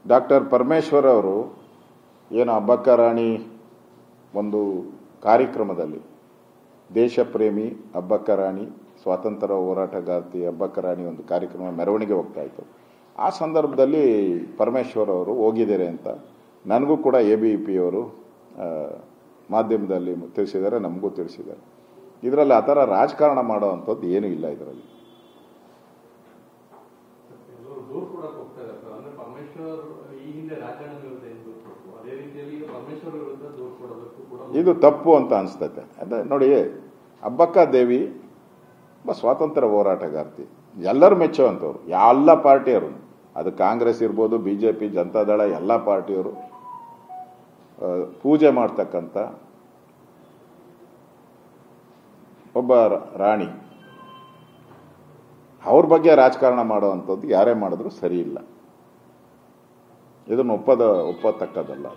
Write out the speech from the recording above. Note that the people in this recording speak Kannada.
ಡಾಕ್ಟರ್ ಪರಮೇಶ್ವರ್ ಅವರು ಏನು ಅಬ್ಬಕ್ಕ ರಾಣಿ ಒಂದು ಕಾರ್ಯಕ್ರಮದಲ್ಲಿ ದೇಶ ಪ್ರೇಮಿ ಅಬ್ಬಕ್ಕ ರಾಣಿ ಸ್ವಾತಂತ್ರ್ಯ ಹೋರಾಟಗಾರ್ತಿ ಅಬ್ಬಕ್ಕ ರಾಣಿ ಒಂದು ಕಾರ್ಯಕ್ರಮ ಮೆರವಣಿಗೆ ಹೋಗ್ತಾ ಇತ್ತು. ಆ ಸಂದರ್ಭದಲ್ಲಿ ಪರಮೇಶ್ವರ್ ಅವರು ಹೋಗಿದ್ದಾರೆ ಅಂತ ನನಗೂ ಕೂಡ ABVP ಅವರು ಮಾಧ್ಯಮದಲ್ಲಿ ತಿಳಿಸಿದ್ದಾರೆ, ನಮಗೂ ತಿಳಿಸಿದ್ದಾರೆ. ಇದರಲ್ಲಿ ಆ ಥರ ರಾಜಕಾರಣ ಮಾಡೋವಂಥದ್ದು ಏನೂ ಇಲ್ಲ. ಇದರಲ್ಲಿ ಇದು ತಪ್ಪು ಅಂತ ಅನಿಸ್ತೈತೆ. ಅಂದರೆ ನೋಡಿ, ಅಬ್ಬಕ್ಕ ದೇವಿ ಸ್ವಾತಂತ್ರ್ಯ ಹೋರಾಟಗಾರ್ತಿ, ಎಲ್ಲರೂ ಮೆಚ್ಚುವಂಥವ್ರು, ಎಲ್ಲ ಪಾರ್ಟಿಯವರು, ಅದು ಕಾಂಗ್ರೆಸ್ ಇರ್ಬೋದು, BJP, ಜನತಾದಳ, ಎಲ್ಲ ಪಾರ್ಟಿಯವರು ಪೂಜೆ ಮಾಡ್ತಕ್ಕಂಥ ಒಬ್ಬ ರಾಣಿ. ಅವ್ರ ಬಗ್ಗೆ ರಾಜಕಾರಣ ಮಾಡುವಂಥದ್ದು ಯಾರೇ ಮಾಡಿದ್ರು ಸರಿ ಇಲ್ಲ. ಇದನ್ನು ಒಪ್ಪತಕ್ಕದಲ್ಲ.